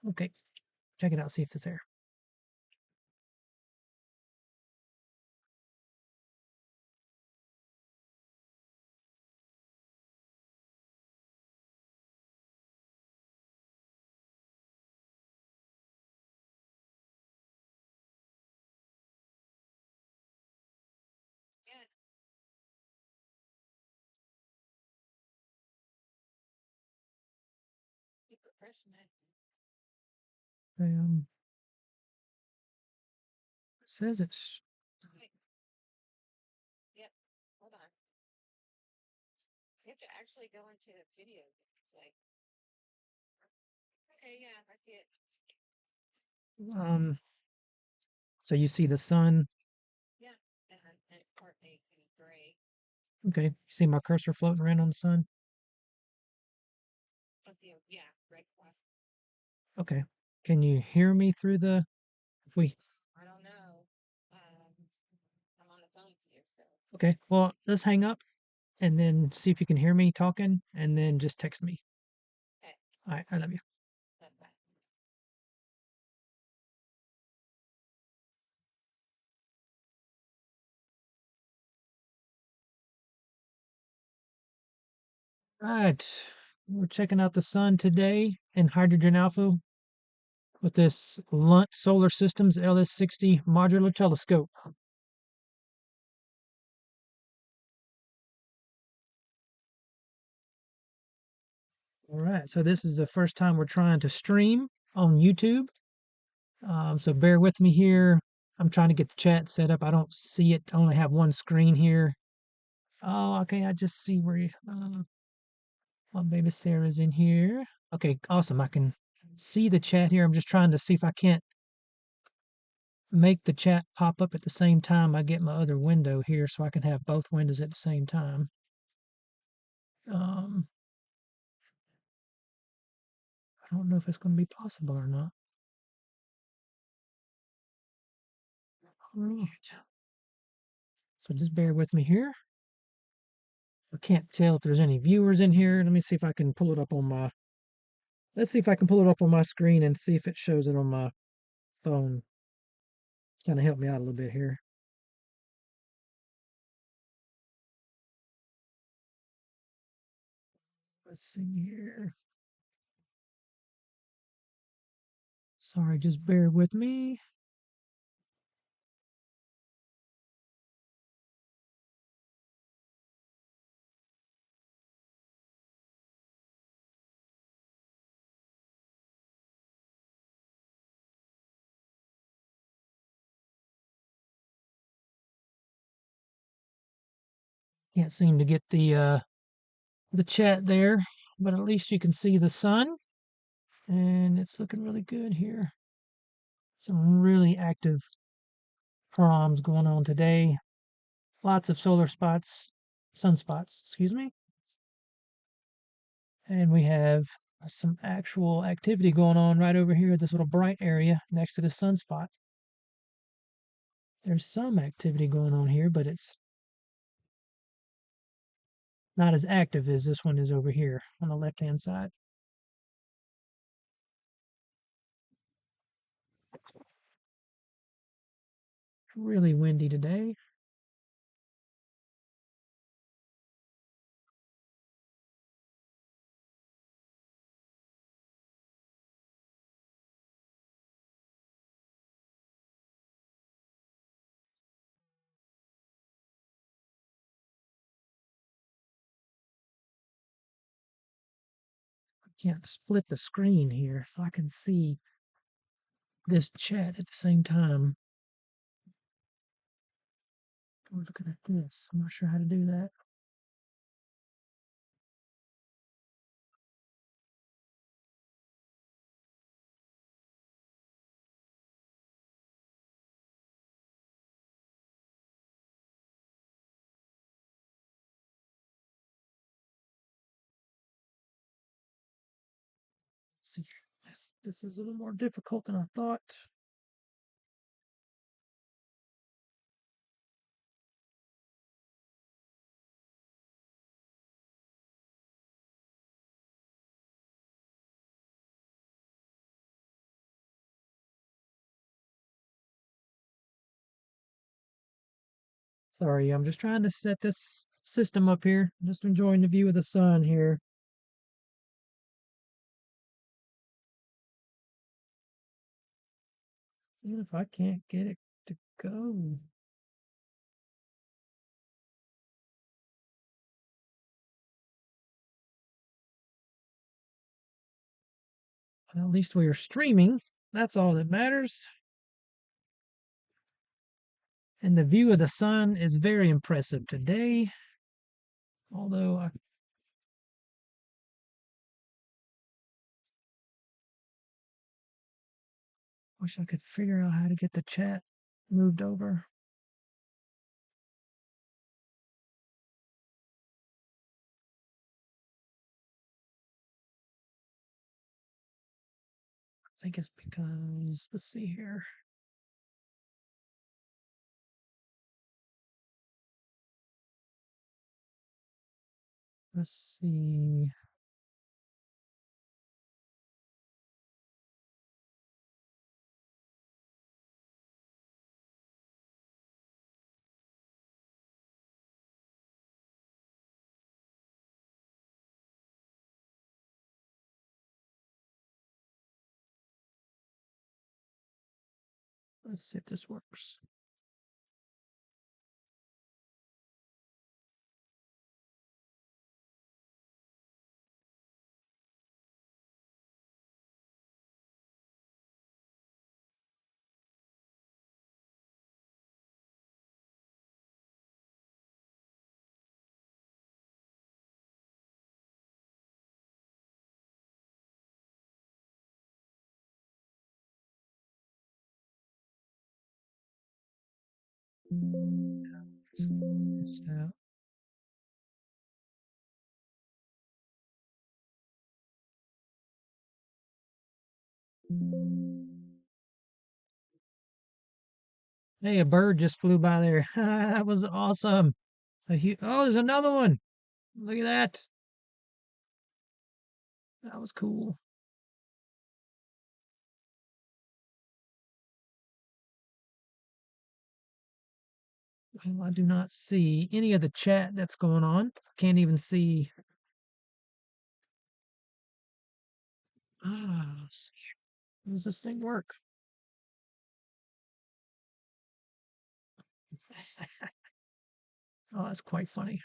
Okay, check it out, see if it's there. Yeah, keep it fresh, man. Um, it says it's Wait, yep. Hold on. You have to actually go into the video. It's like, okay, yeah, I see it. um. So you see the sun. Yeah, and part eight in gray. Okay, you see my cursor floating around on the sun. I see it. Yeah, red cross. Okay, can you hear me through the? If we I don't know. I'm on the phone with you, so okay, well let's hang up and then see if you can hear me talking, and then just text me. okay. All right, I love you. Bye. All right, we're checking out the sun today in hydrogen alpha with this Lunt Solar Systems LS60 modular telescope. All right, so this is the first time we're trying to stream on YouTube. So bear with me here. I'm trying to get the chat set up. I don't see it. I only have one screen here. Oh, okay. I just see where my baby Sarah's in here. Okay, awesome. I can see the chat here. I'm just trying to see if I can't make the chat pop up at the same time I get my other window here so I can have both windows at the same time. Um, I don't know if it's going to be possible or not. All right. So just bear with me here. I can't tell if there's any viewers in here. Let me see if I can pull it up on my. Let's see if I can pull it up on my screen and see if it shows it on my phone. Kind of help me out a little bit here. Let's see here. Sorry, just bear with me. Can't seem to get the chat there, but at least you can see the sun, and it's looking really good here. Some really active proms going on today. Lots of solar spots, sunspots, excuse me. And we have some actual activity going on right over here, this little bright area next to the sunspot. There's some activity going on here, but it's not as active as this one is over here on the left-hand side. Really windy today. I can't split the screen here so I can see this chat at the same time. We're looking at this. I'm not sure how to do that. Let's see. This is a little more difficult than I thought. Sorry, I'm just trying to set this system up here. Just enjoying the view of the sun here. Seeing if I can't get it to go. Well, at least we are streaming. That's all that matters. And the view of the sun is very impressive today. Although I wish I could figure out how to get the chat moved over. I think it's because, let's see here. Let's see. Let's see if this works. Just close this out. Hey, a bird just flew by there. That was awesome. Oh, there's another one. Look at that. That was cool. Well, I do not see any of the chat that's going on. Can't even see. Let's see. How does this thing work? Oh, that's quite funny.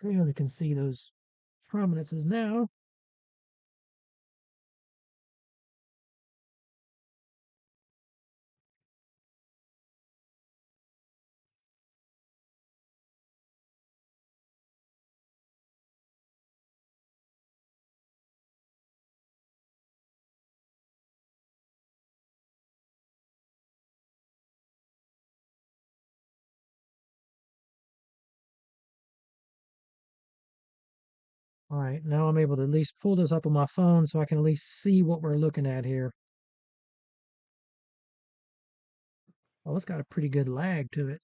We only can see those prominences now. All right, now I'm able to at least pull this up on my phone so I can at least see what we're looking at here. Oh, it's got a pretty good lag to it.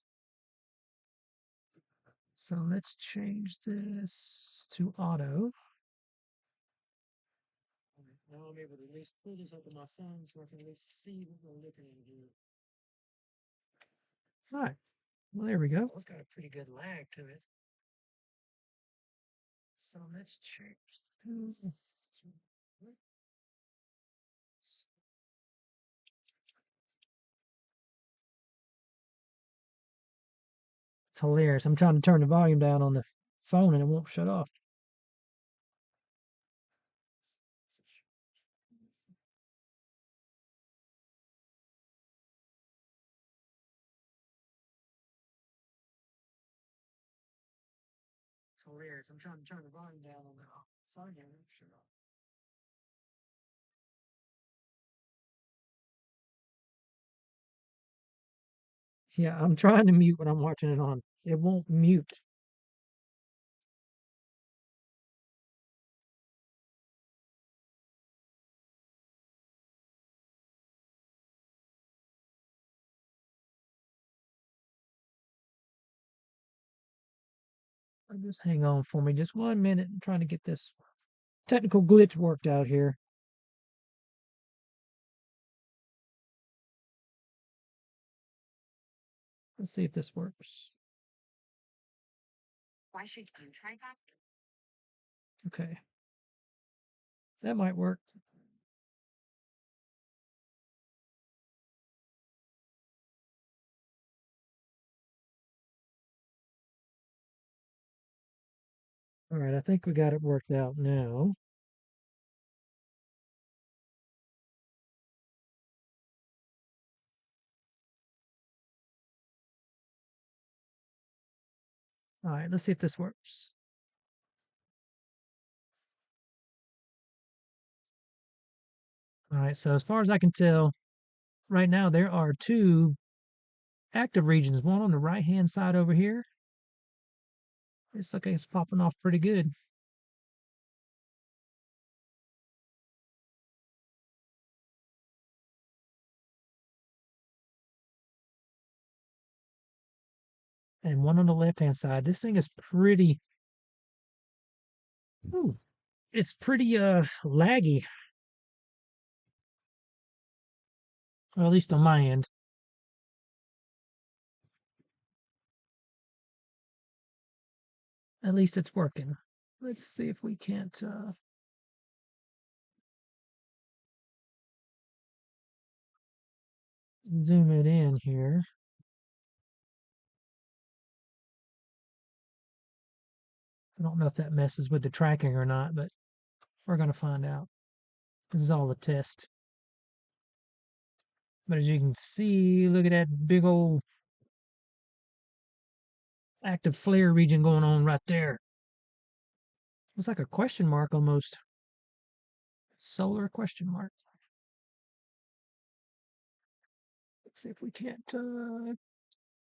So let's change this to auto. All right, now I'm able to at least pull this up on my phone so I can at least see what we're looking at here. All right, well, there we go. It's got a pretty good lag to it. So let's change this. It's hilarious. I'm trying to turn the volume down on the phone and it won't shut off. It's hilarious. I'm trying to turn the volume down on the phone and it won't shut off. Yeah, I'm trying to mute when I'm watching it on. It won't mute. Just hang on for me just 1 minute. I'm trying to get this technical glitch worked out here. Let's see if this works. Why should you try that? Okay, that might work. All right, I think we got it worked out now. All right, let's see if this works. All right, so as far as I can tell, right now there are two active regions, one on the right-hand side over here. It's like it's popping off pretty good. And one on the left-hand side. This thing is pretty, ooh, it's pretty laggy, or at least on my end. At least it's working. Let's see if we can't zoom it in here. I don't know if that messes with the tracking or not, but we're going to find out. This is all a test. But as you can see, look at that big old active flare region going on right there. It's like a question mark almost. Solar question mark. Let's see if we can't.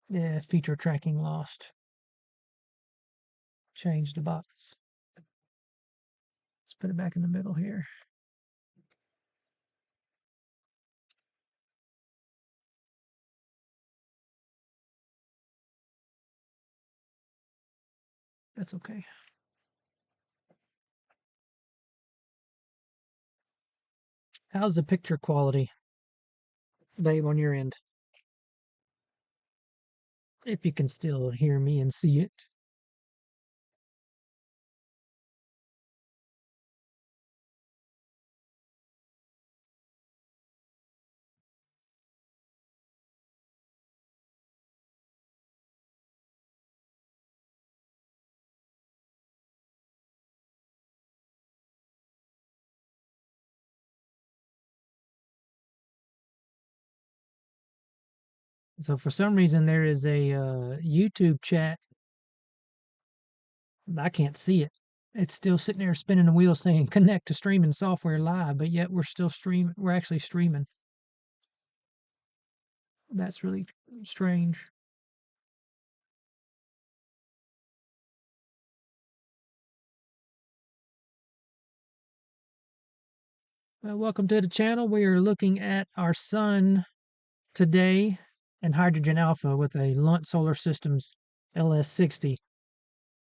Yeah, feature tracking lost. Change the box. Let's put it back in the middle here. That's okay. How's the picture quality, babe, on your end? If you can still hear me and see it. So for some reason there is a YouTube chat. I can't see it. It's still sitting there spinning the wheel saying connect to streaming software live, but yet we're still streaming. We're actually streaming. That's really strange. Well, welcome to the channel. We are looking at our sun today in hydrogen alpha with a Lunt Solar Systems LS60.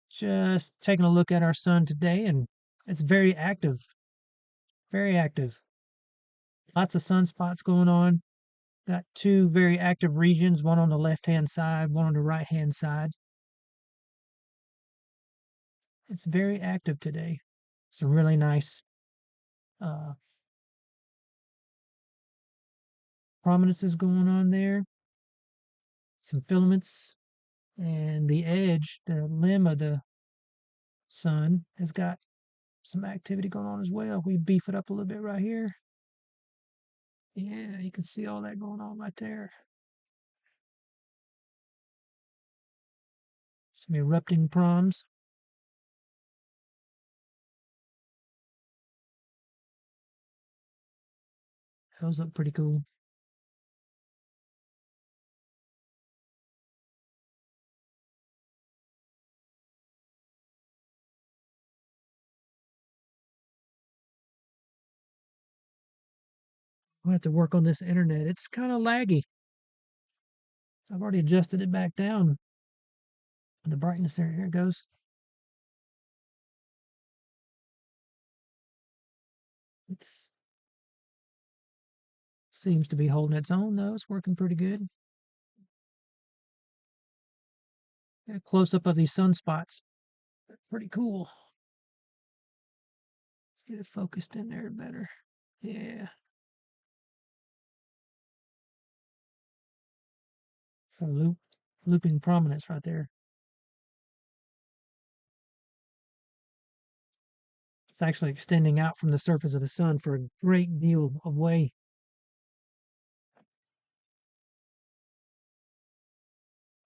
Just taking a look at our sun today, and it's very active. Very active. Lots of sunspots going on. Got two very active regions, one on the left-hand side, one on the right-hand side. It's very active today. Some really nice uh, prominences going on there. Some filaments, and the edge, the limb of the sun has got some activity going on as well. We beef it up a little bit right here. Yeah, you can see all that going on right there. Some erupting proms. Those look pretty cool. We'll have to work on this internet. It's kind of laggy. I've already adjusted it back down. The brightness there, here it goes. It seems to be holding its own, though. It's working pretty good. Get a close up of these sunspots. Pretty cool. Let's get it focused in there better. Yeah. So looping prominence right there. It's actually extending out from the surface of the sun for a great deal of way.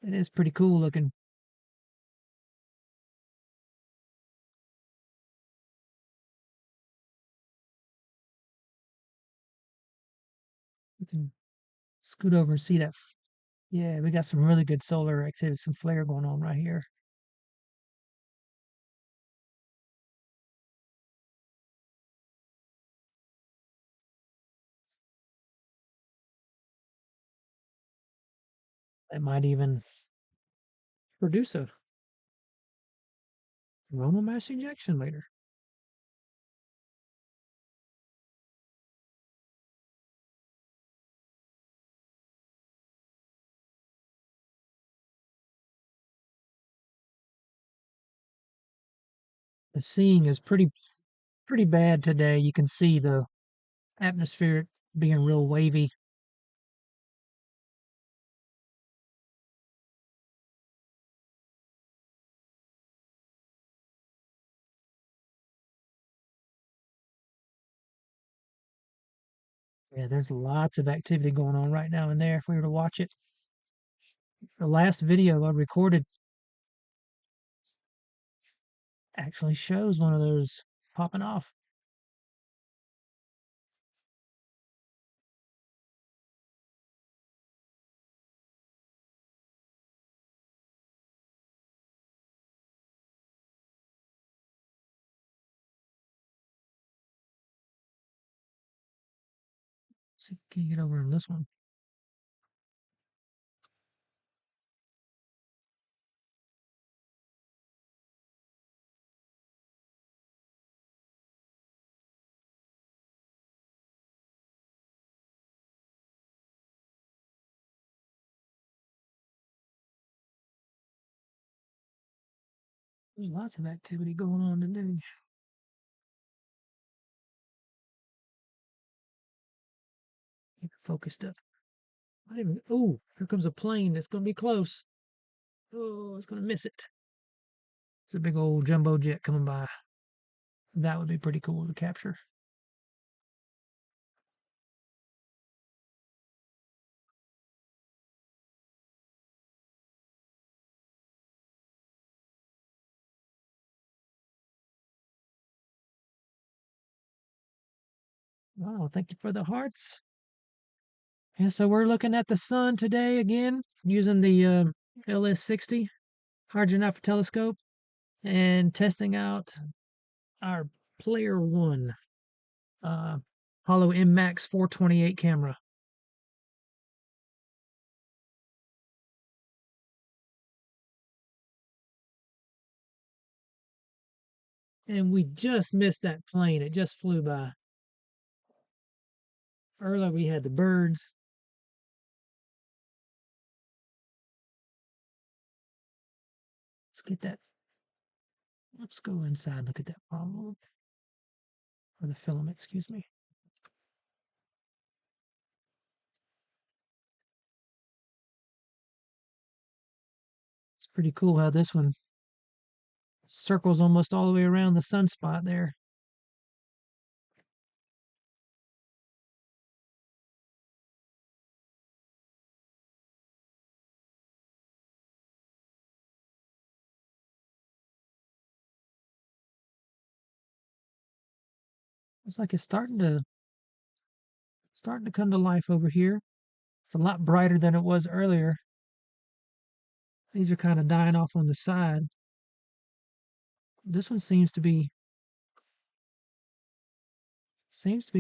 It is pretty cool looking. We can scoot over and see that. Yeah, we got some really good solar activity, some flare going on right here. That might even produce a coronal mass ejection later. The seeing is pretty bad today. You can see the atmosphere being real wavy. Yeah, there's lots of activity going on right now in there if we were to watch it. The last video I recorded actually shows one of those popping off. So can you get over on this one? There's lots of activity going on today. Keep it focused up. Oh, here comes a plane. It's gonna be close. Oh, it's gonna miss it. It's a big old jumbo jet coming by. That would be pretty cool to capture. Wow, thank you for the hearts. And so we're looking at the sun today again using the LS60 Hydrogen Alpha Telescope and testing out our Player One uh, Hollow MX 428 camera. And we just missed that plane. It just flew by. Earlier we had the birds. Let's get that. Let's go inside. Look at that problem. Or the filament, excuse me. It's pretty cool how this one circles almost all the way around the sunspot there. Looks like it's starting to come to life over here. It's a lot brighter than it was earlier. These are kind of dying off on the side. This one seems to be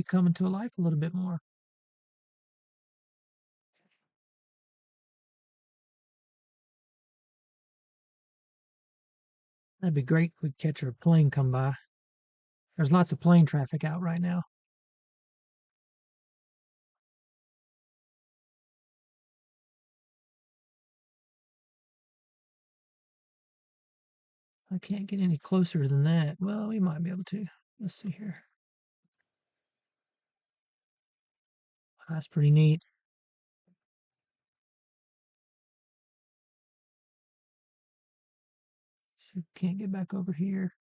coming to life a little bit more. That'd be great if we catch a plane come by. There's lots of plane traffic out right now. I can't get any closer than that. Well, we might be able to. Let's see here. That's pretty neat. So can't get back over here.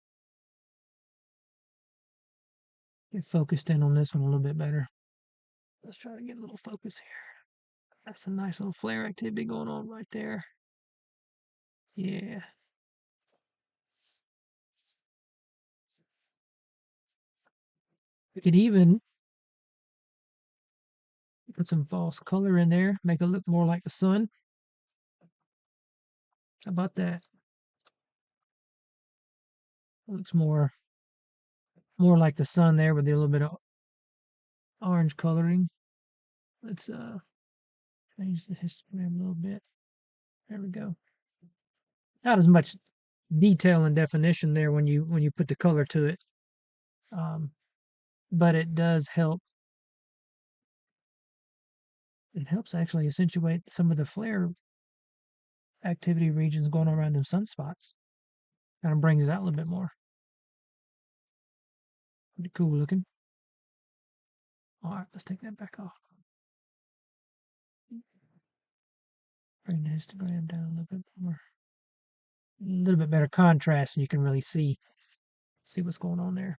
Get focused in on this one a little bit better. Let's try to get a little focus here. That's a nice little flare activity going on right there. Yeah. We could even put some false color in there, make it look more like the sun. How about that? Looks more like the sun there with a little bit of orange coloring. Let's change the histogram a little bit. There we go. Not as much detail and definition there when you put the color to it, um, but it does help. It helps actually accentuate some of the flare activity regions going around them sunspots. Kind of brings it out a little bit more. Pretty cool looking. All right, let's take that back off. Bring the histogram down a little bit more. A little bit better contrast, and you can really see what's going on there.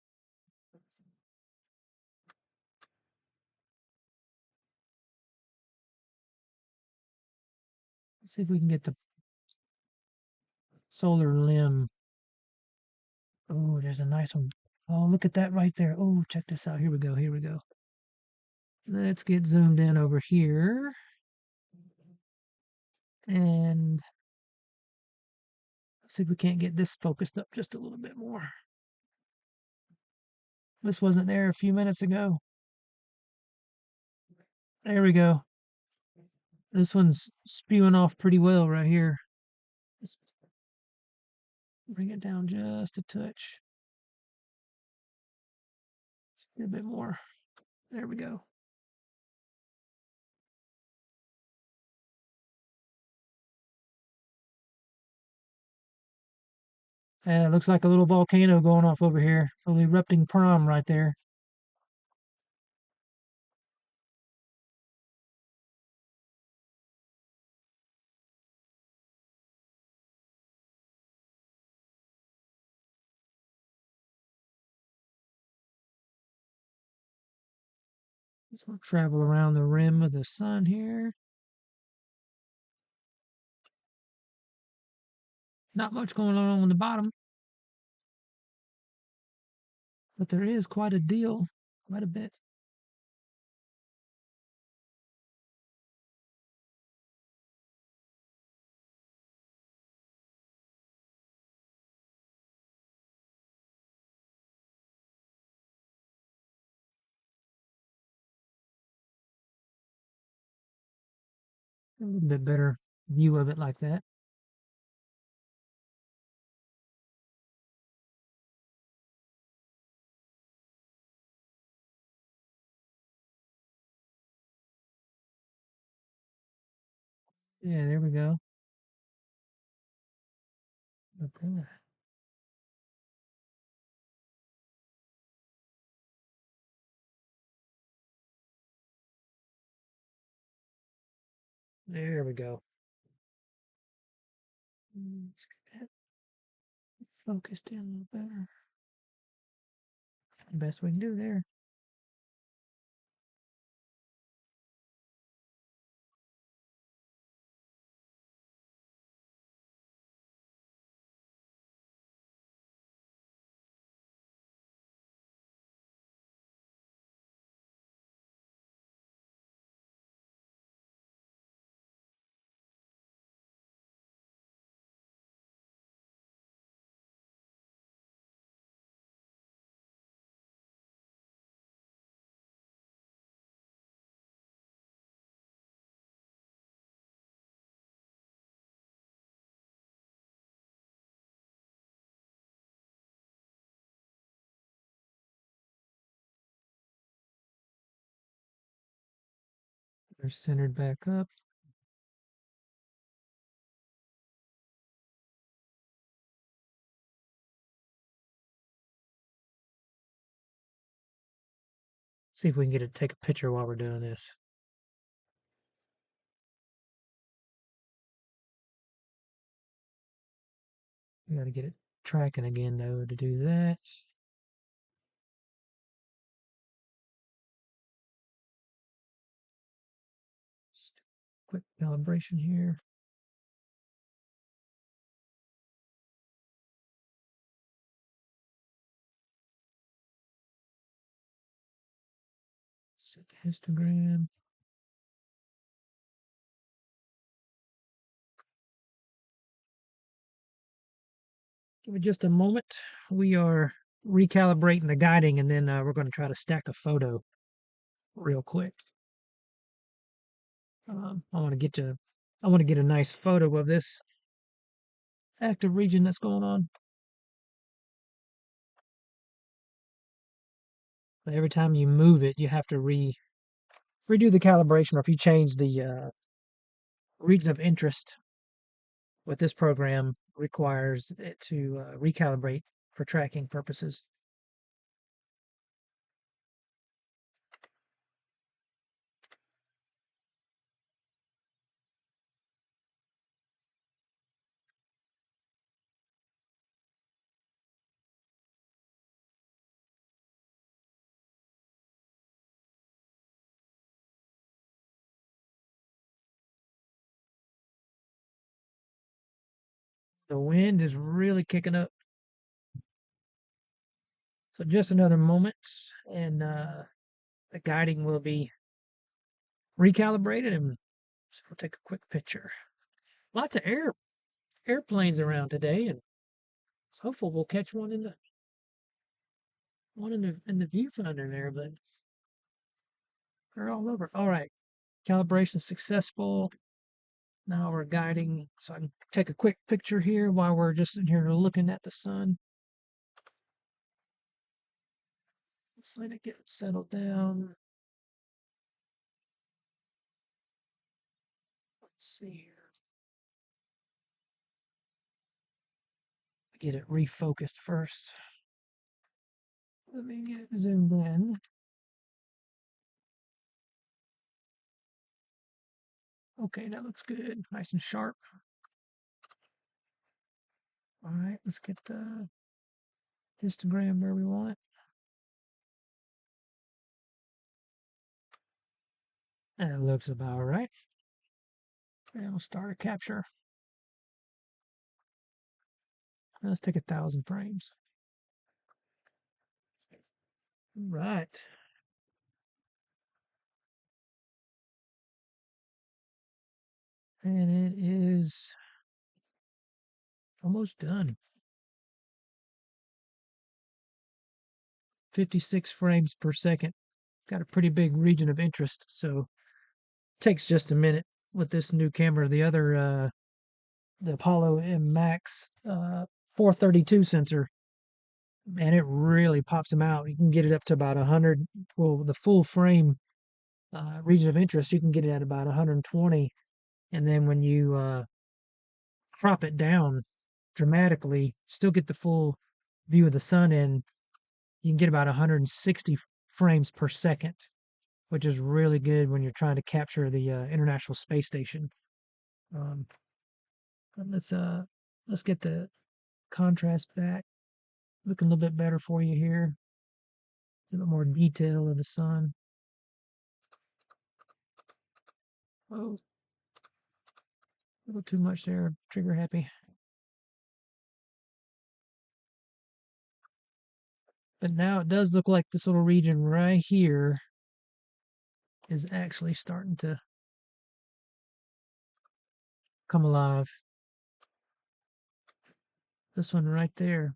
Let's see if we can get the solar limb. Oh, there's a nice one. Oh, look at that right there. Oh, check this out. Here we go. Here we go. Let's get zoomed in over here. And see if we can't get this focused up just a little bit more. This wasn't there a few minutes ago. There we go. This one's spewing off pretty well right here. Let's bring it down just a touch. A little bit more. There we go. It looks like a little volcano going off over here. A little erupting prom right there. Just want to travel around the rim of the sun here. Not much going on the bottom, but there is quite a deal, quite a bit. A little bit better view of it like that. Yeah, there we go. Okay. There we go. Let's get that focused in a little better. Best we can do there. They're centered back up. See if we can get it to take a picture while we're doing this. We gotta get it tracking again though to do that. Just quick calibration here. Set the histogram. Give me just a moment. We are recalibrating the guiding, and then we're going to try to stack a photo real quick. I want to get a nice photo of this active region that's going on. But every time you move it, you have to redo the calibration, or if you change the region of interest with this program, requires it to recalibrate for tracking purposes. The wind is really kicking up. So just another moment, and the guiding will be recalibrated, and so we'll take a quick picture. Lots of airplanes around today, and so hopefully we'll catch one in the viewfinder there, but they're all over. All right, calibration successful. Now we're guiding, so I can take a quick picture here while we're just in here looking at the sun. Let's let it get settled down. Let's see here. Get it refocused first. Let me get it zoomed in. Okay, that looks good. Nice and sharp. All right, let's get the histogram where we want it. That looks about right. And we'll start a capture. Let's take 1,000 frames. Right. And it is almost done. 56 frames per second. Got a pretty big region of interest, so takes just a minute with this new camera. The other, the Apollo M Max 432 sensor, and it really pops them out. You can get it up to about 100. Well, the full frame region of interest, you can get it at about 120. And then when you crop it down dramatically, still get the full view of the sun in, you can get about 160 frames per second, which is really good when you're trying to capture the International Space Station. Um, let's get the contrast back, looking a little bit better for you here. A little more detail of the sun. Oh, a little too much there. Trigger happy. But now it does look like this little region right here is actually starting to come alive. This one right there.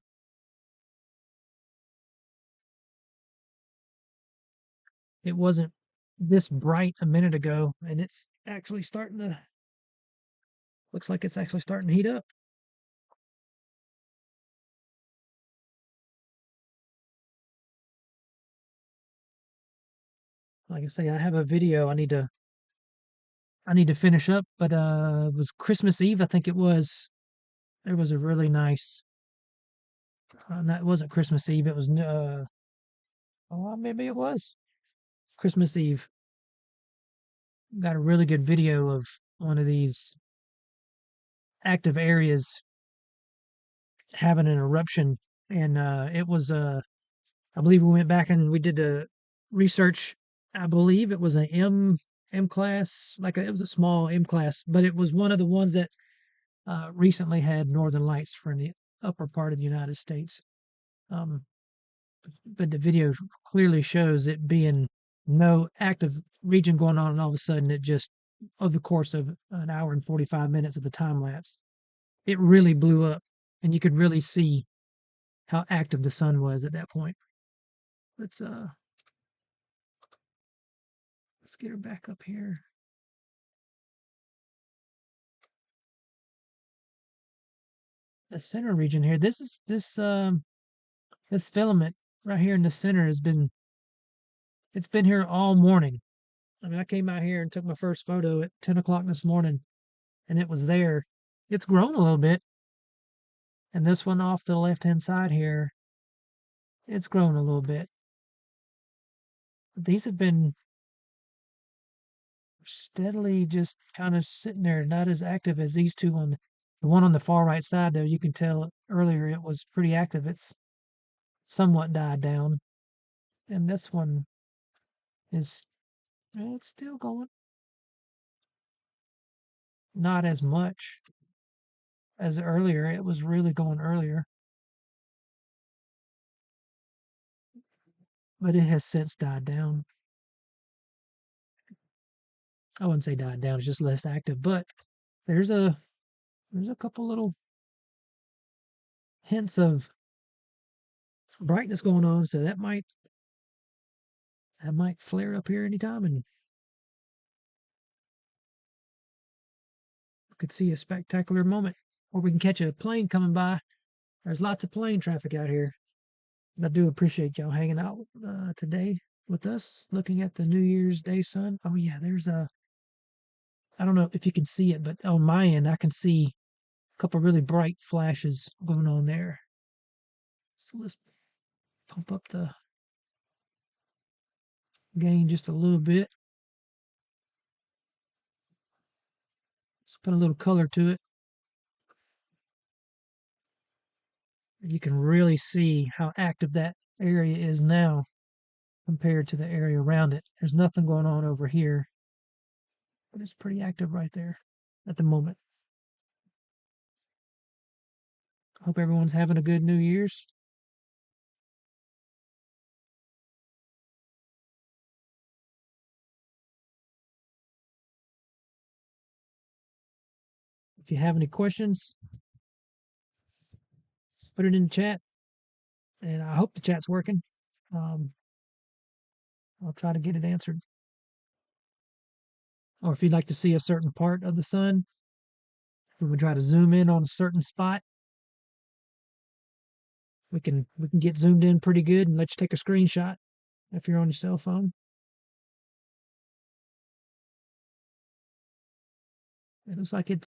It wasn't this bright a minute ago, and it's actually starting to, looks like it's actually starting to heat up. Like I say, I have a video I need to finish up, but it was Christmas Eve, I think it was. There was a really nice, that wasn't Christmas Eve, it was oh, maybe it was. Christmas Eve. Got a really good video of one of these active areas having an eruption, and it was I believe we went back and we did the research. I believe it was an M class, it was a small M class, but it was one of the ones that recently had northern lights for the upper part of the United States. Um, but the video clearly shows it being no active region going on, and all of a sudden it just, over the course of an hour and 45 minutes of the time lapse, it really blew up, and you could really see how active the sun was at that point. Let's uh let's get her back up here. The center region here. This filament right here in the center it's been here all morning. I mean, I came out here and took my first photo at 10 o'clock this morning, and it was there. It's grown a little bit, and this one off to the left hand side here, it's grown a little bit. But these have been steadily just kind of sitting there, not as active as these two on the one on the far right side, though. You can tell earlier it was pretty active. It's somewhat died down, and this one is, well, it's still going. Not as much as earlier. It was really going earlier, but it has since died down. I wouldn't say died down, it's just less active, but there's a there's a couple little hints of brightness going on, so that might flare up here anytime, and we could see a spectacular moment, or we can catch a plane coming by. There's lots of plane traffic out here. And I do appreciate y'all hanging out today with us, looking at the New Year's Day sun. Oh yeah, there's a, I don't know if you can see it, but on my end I can see a couple really bright flashes going on there. So let's pump up the gain just a little bit. Let's put a little color to it. You can really see how active that area is now compared to the area around it. There's nothing going on over here, but it's pretty active right there at the moment. Hope everyone's having a good New Year's. If you have any questions, put it in the chat, and I hope the chat's working. Um, I'll try to get it answered. Or if you'd like to see a certain part of the sun, if we would try to zoom in on a certain spot, we can get zoomed in pretty good and let you take a screenshot if you're on your cell phone. It looks like it's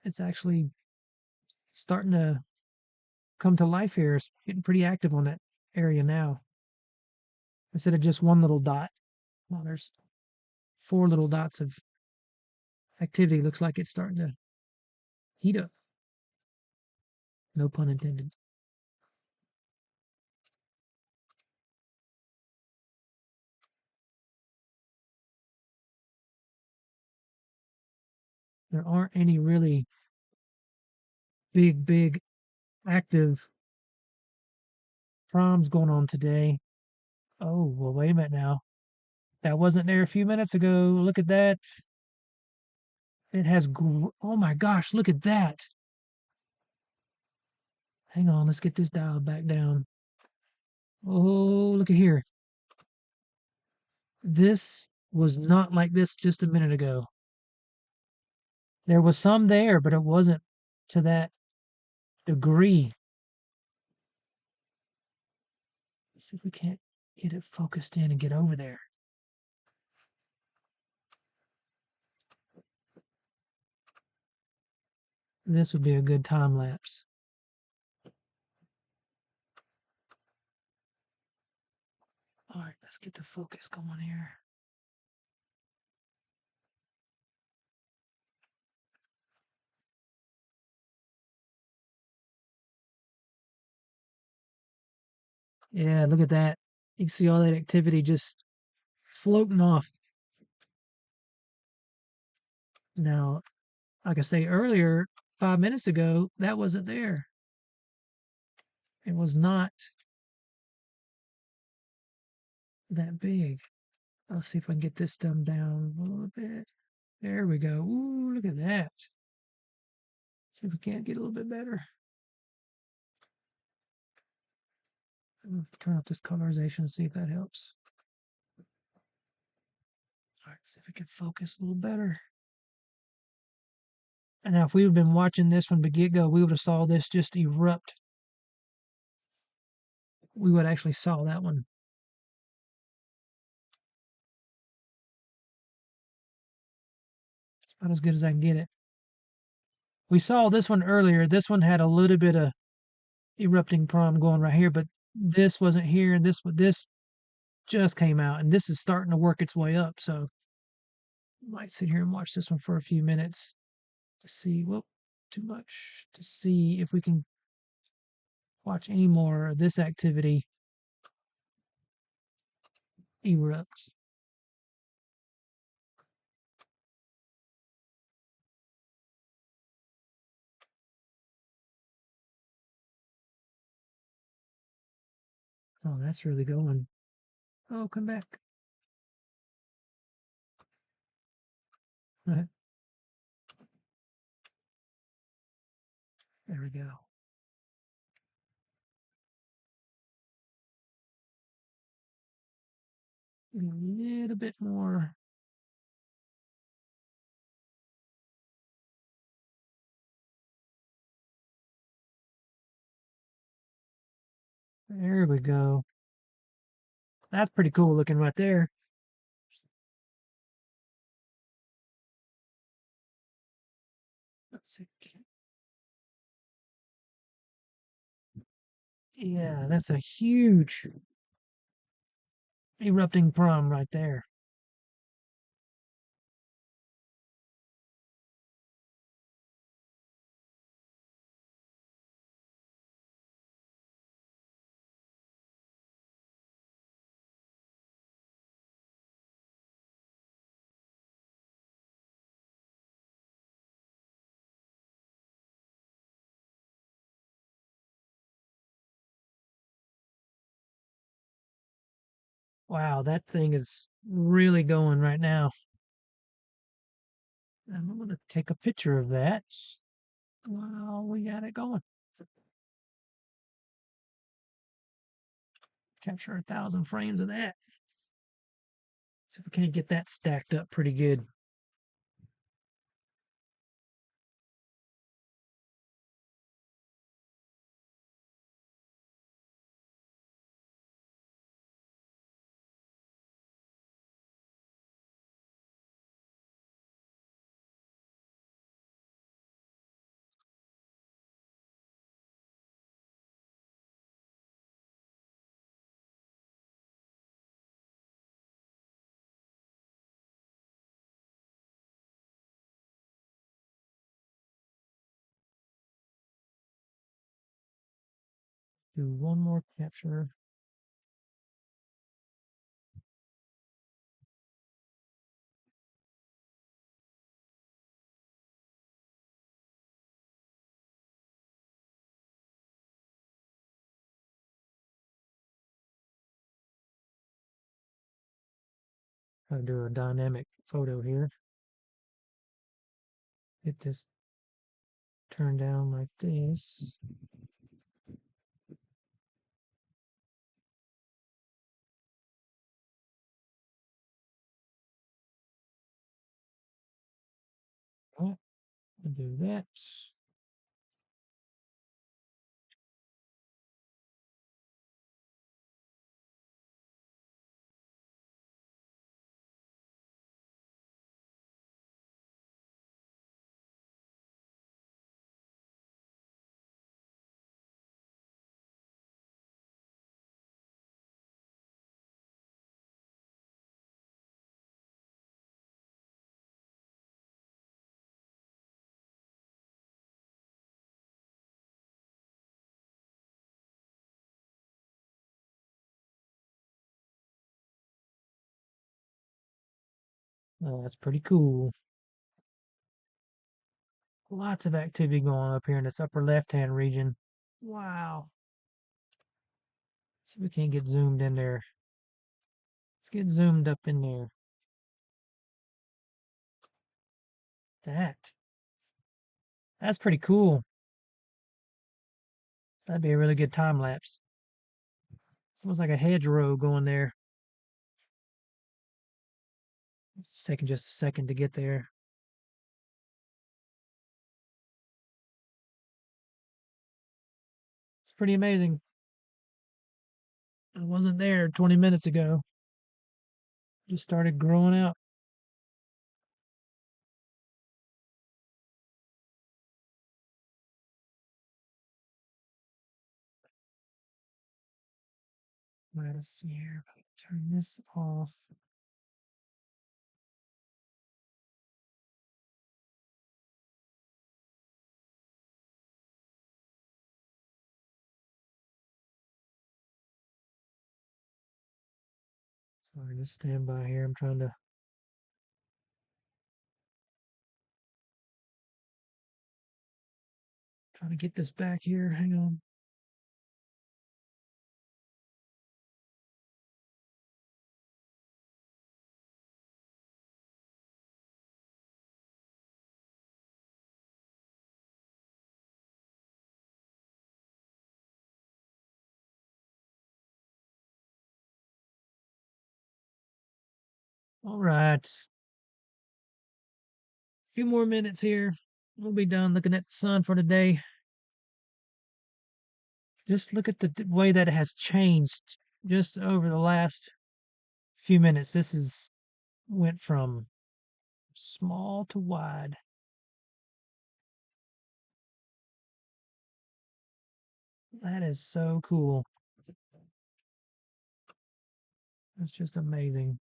it's actually starting to come to life here. It's getting pretty active on that area now. Instead of just one little dot, well, there's four little dots of activity. Looks like it's starting to heat up. No pun intended. There aren't any really big active proms going on today. Oh, well, wait a minute now. That wasn't there a few minutes ago. Look at that. It has, oh my gosh, look at that. Hang on, let's get this dialed back down. Oh, look at here. This was not like this just a minute ago. There was some there, but it wasn't to that degree. Let's see if we can't get it focused in and get over there. This would be a good time lapse. All right, let's get the focus going here. Yeah, look at that. You can see all that activity just floating off. Now, like I say earlier, 5 minutes ago, that wasn't there. It was not that big. Let's see if I can get this dumbed down a little bit. There we go. Ooh, look at that. See if we can't get a little bit better. Turn up this colorization and see if that helps. All right, see if we can focus a little better. And now if we had been watching this from the get-go, we would have saw this just erupt. We would actually saw that one. It's about as good as I can get it. We saw this one earlier. This one had a little bit of erupting prom going right here, but this wasn't here, and this just came out, and this is starting to work its way up. So might sit here and watch this one for a few minutes to see. Whoop, too much to see if we can watch any more of this activity erupt. Oh, that's really going. Oh, come back. There we go. A little bit more. There we go. That's pretty cool looking right there. Let's see. Yeah, that's a huge erupting prom right there. Wow, that thing is really going right now. And I'm going to take a picture of that while we got it going. Capture 1,000 frames of that. See if we can't get that stacked up pretty good. Do one more capture. Try to do a dynamic photo here. Get this turned down like this. Right, do that. Oh, that's pretty cool. Lots of activity going on up here in this upper left-hand region. Wow. See if we can't get zoomed in there. Let's get zoomed up in there. That. That's pretty cool. That'd be a really good time lapse. It's almost like a hedgerow going there. It's taking just a second to get there. It's pretty amazing. I wasn't there 20 minutes ago. Just started growing out. Let's see here. If I can turn this off. Sorry, just stand by here. I'm trying to get this back here. Hang on. All right. A few more minutes here. We'll be done looking at the sun for today. Just look at the way that it has changed just over the last few minutes. This is went from small to wide. That is so cool. That's just amazing.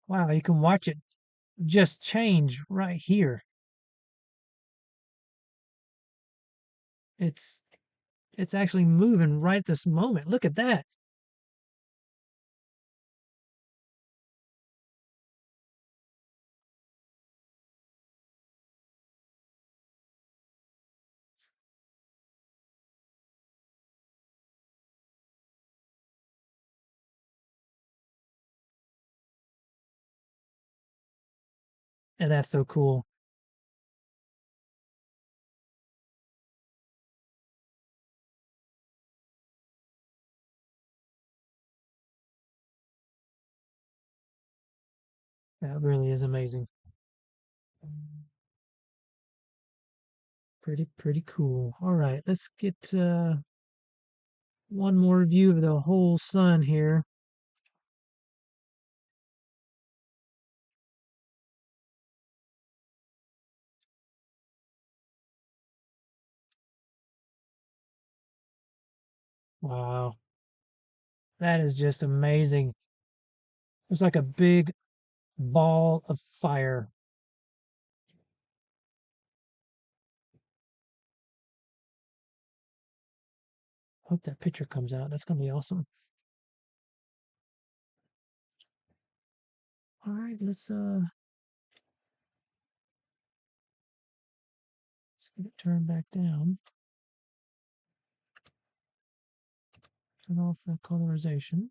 Wow, you can watch it just change right here. It's it's actually moving right this moment. Look at that. And that's so cool. That really is amazing. Pretty cool. All right, let's get one more view of the whole sun here. Wow, that is just amazing. It's like a big ball of fire. Hope that picture comes out. That's gonna be awesome. All right, let's get it turned back down. Turn off the colorization.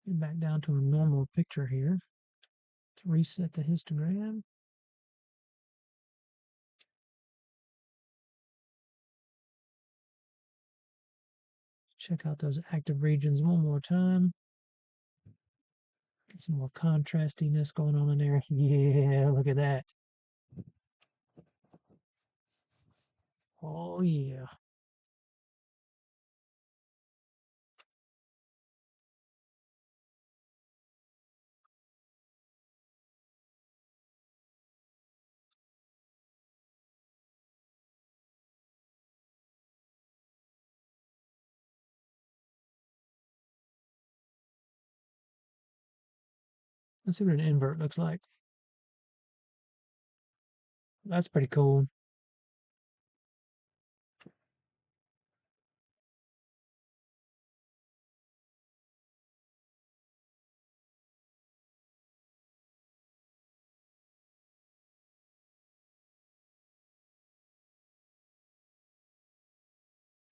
Get back down to a normal picture here. To reset the histogram. Check out those active regions one more time. Get some more contrastiness going on in there. Yeah, look at that. Oh yeah. Let's see what an invert looks like. That's pretty cool.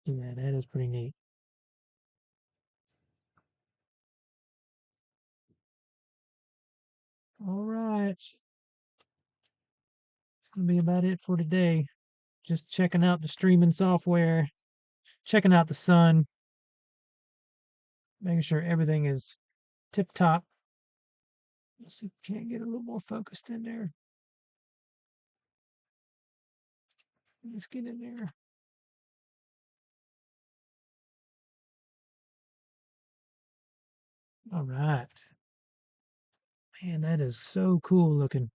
Yeah, that is pretty neat. All right. It's going to be about it for today. Just checking out the streaming software, checking out the sun, making sure everything is tip top. Let's see if we can't get a little more focused in there. Let's get in there. All right. Man, that is so cool looking.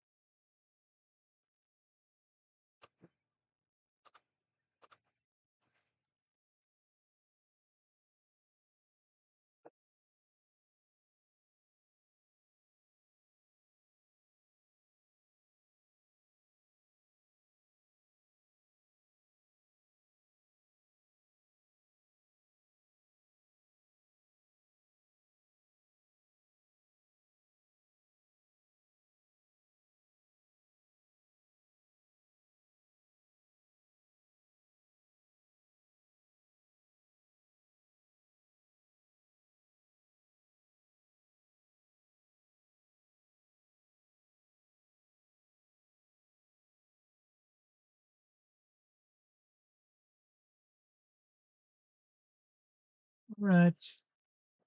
All right.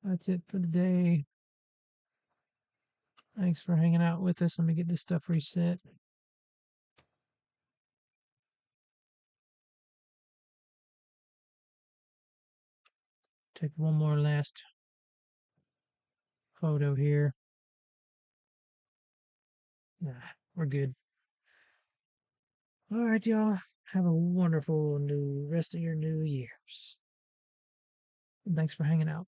That's it for today. Thanks for hanging out with us. Let me get this stuff reset. Take one more last photo here. Nah, we're good. All right, y'all. Have a wonderful new rest of your New Year's. And thanks for hanging out.